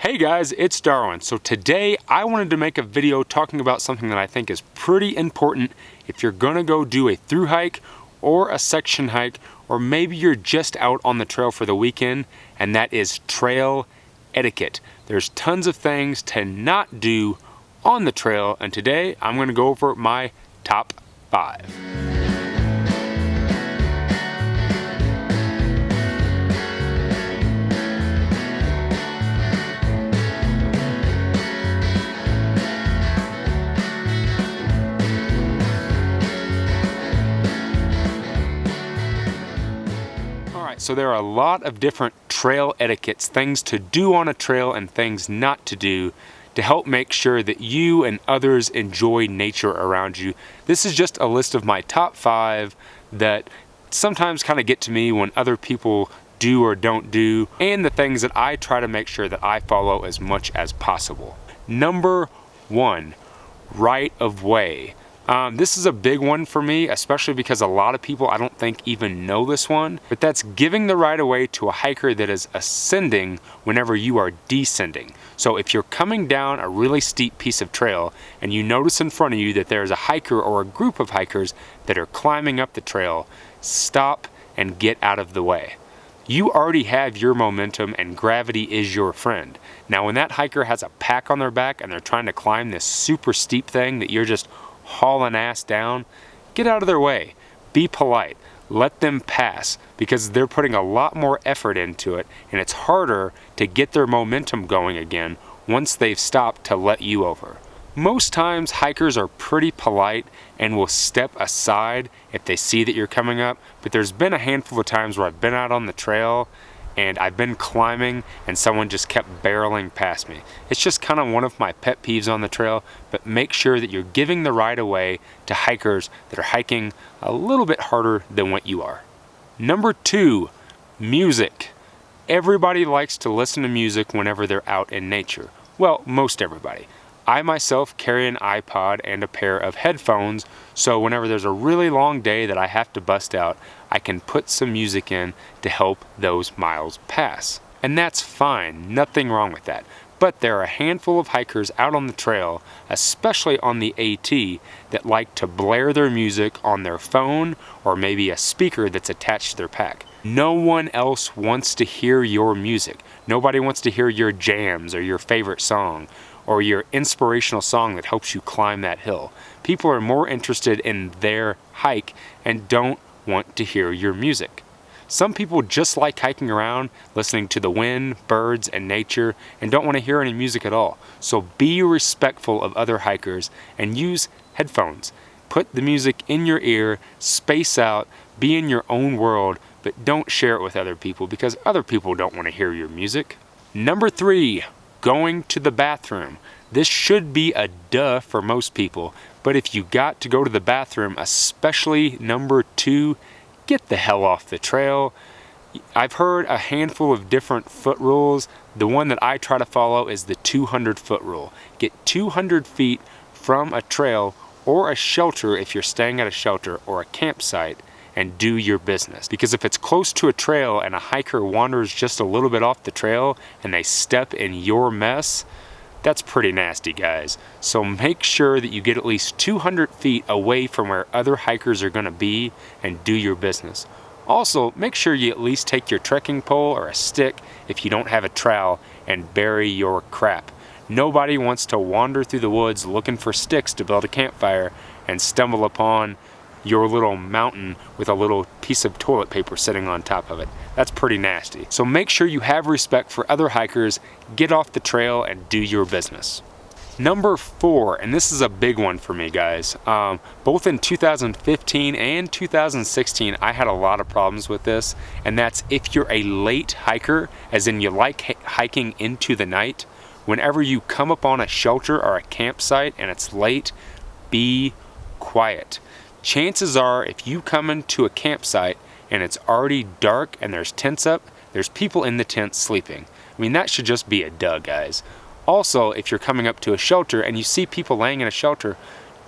Hey guys, it's Darwin. So today I wanted to make a video talking about something that I think is pretty important if you're gonna go do a through hike or a section hike, or maybe you're just out on the trail for the weekend, and that is trail etiquette. There's tons of things to not do on the trail, and today I'm gonna go over my top 5. So there are a lot of different trail etiquettes, things to do on a trail and things not to do, to help make sure that you and others enjoy nature around you. This is just a list of my top 5 that sometimes kind of get to me when other people do or don't do, and the things that I try to make sure that I follow as much as possible. Number 1, right of way. This is a big one for me, especially because a lot of people I don't think even know this one, but that's giving the right of way to a hiker that is ascending whenever you are descending. So if you're coming down a really steep piece of trail and you notice in front of you that there's a hiker or a group of hikers that are climbing up the trail, stop and get out of the way. You already have your momentum and gravity is your friend. Now when that hiker has a pack on their back and they're trying to climb this super steep thing that you're just hauling ass down, get out of their way. Be polite. Let them pass, because they're putting a lot more effort into it, and it's harder to get their momentum going again once they've stopped to let you over. Most times hikers are pretty polite and will step aside if they see that you're coming up, but there's been a handful of times where I've been out on the trail and I've been climbing and someone just kept barreling past me. It's just kind of one of my pet peeves on the trail, but make sure that you're giving the right of way to hikers that are hiking a little bit harder than what you are. Number 2, music. Everybody likes to listen to music whenever they're out in nature. Well, most everybody. I myself carry an iPod and a pair of headphones, so whenever there's a really long day that I have to bust out, I can put some music in to help those miles pass. And that's fine, nothing wrong with that. But there are a handful of hikers out on the trail, especially on the AT, that like to blare their music on their phone or maybe a speaker that's attached to their pack. No one else wants to hear your music. Nobody wants to hear your jams or your favorite song, or your inspirational song that helps you climb that hill. People are more interested in their hike and don't want to hear your music. Some people just like hiking around, listening to the wind, birds, and nature, and don't want to hear any music at all. So be respectful of other hikers and use headphones. Put the music in your ear, space out, be in your own world, but don't share it with other people because other people don't want to hear your music. Number 3, going to the bathroom. This should be a duh for most people, but if you got to go to the bathroom, especially number 2, get the hell off the trail. I've heard a handful of different foot rules. The one that I try to follow is the 200 foot rule. Get 200 feet from a trail or a shelter if you're staying at a shelter or a campsite, and do your business. Because if it's close to a trail and a hiker wanders just a little bit off the trail and they step in your mess, that's pretty nasty, guys. So make sure that you get at least 200 feet away from where other hikers are gonna be and do your business. Also, make sure you at least take your trekking pole or a stick if you don't have a trowel and bury your crap. Nobody wants to wander through the woods looking for sticks to build a campfire and stumble upon your little mountain with a little piece of toilet paper sitting on top of it. That's pretty nasty. So make sure you have respect for other hikers, get off the trail, and do your business. Number 4, and this is a big one for me, guys. Both in 2015 and 2016, I had a lot of problems with this, and that's if you're a late hiker, as in you like hiking into the night, whenever you come upon a shelter or a campsite and it's late, be quiet. Chances are if you come into a campsite and it's already dark and there's tents up, there's people in the tent sleeping. I mean, that should just be a duh, guys. Also, if you're coming up to a shelter and you see people laying in a shelter,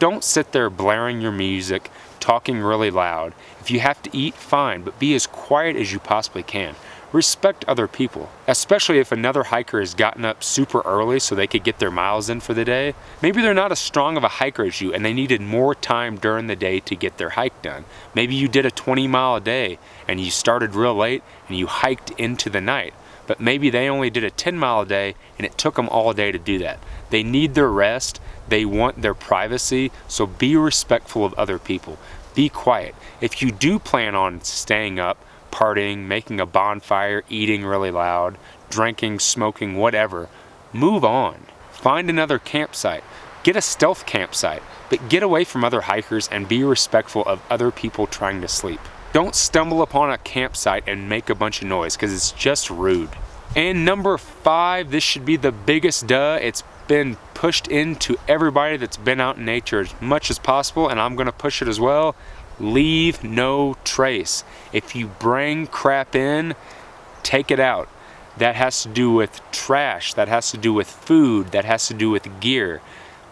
don't sit there blaring your music, talking really loud. If you have to eat, fine, but be as quiet as you possibly can. respect other people, especially if another hiker has gotten up super early so they could get their miles in for the day. Maybe they're not as strong of a hiker as you and they needed more time during the day to get their hike done. Maybe you did a 20-mile a day and you started real late and you hiked into the night, but maybe they only did a 10-mile a day and it took them all day to do that. They need their rest, they want their privacy, so be respectful of other people. Be quiet. If you do plan on staying up, partying, making a bonfire, eating really loud, drinking, smoking, whatever, move on. Find another campsite. Get a stealth campsite, but get away from other hikers and be respectful of other people trying to sleep. Don't stumble upon a campsite and make a bunch of noise because it's just rude. And number 5, this should be the biggest duh. It's been pushed into everybody that's been out in nature as much as possible, and I'm gonna push it as well. Leave no trace. If you bring crap in, take it out. That has to do with trash, that has to do with food, that has to do with gear.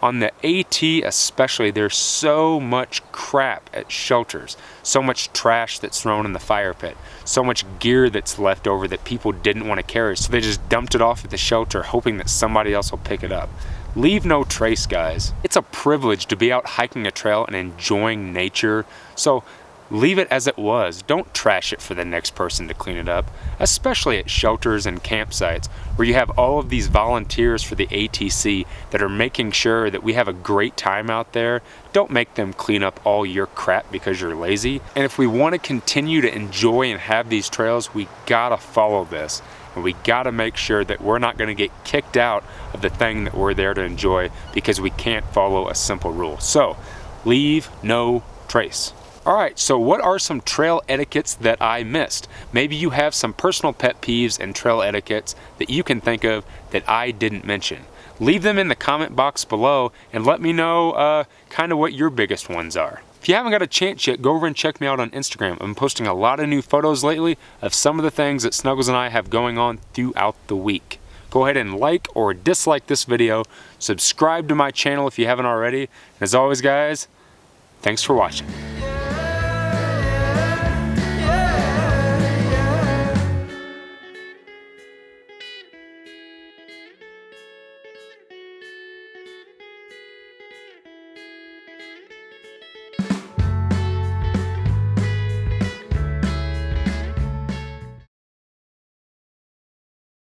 On the AT especially, there's so much crap at shelters, so much trash that's thrown in the fire pit, so much gear that's left over that people didn't want to carry, so they just dumped it off at the shelter hoping that somebody else will pick it up. Leave no trace, guys. It's a privilege to be out hiking a trail and enjoying nature, so leave it as it was. Don't trash it for the next person to clean it up, especially at shelters and campsites where you have all of these volunteers for the ATC that are making sure that we have a great time out there. Don't make them clean up all your crap because you're lazy. And if we want to continue to enjoy and have these trails, we gotta follow this. And we gotta make sure that we're not gonna get kicked out of the thing that we're there to enjoy because we can't follow a simple rule. So, leave no trace. Alright, so what are some trail etiquettes that I missed? Maybe you have some personal pet peeves and trail etiquettes that you can think of that I didn't mention. Leave them in the comment box below and let me know kind of what your biggest ones are. If you haven't got a chance yet, go over and check me out on Instagram. I've been posting a lot of new photos lately of some of the things that Snuggles and I have going on throughout the week. Go ahead and like or dislike this video, subscribe to my channel if you haven't already, and as always guys, thanks for watching.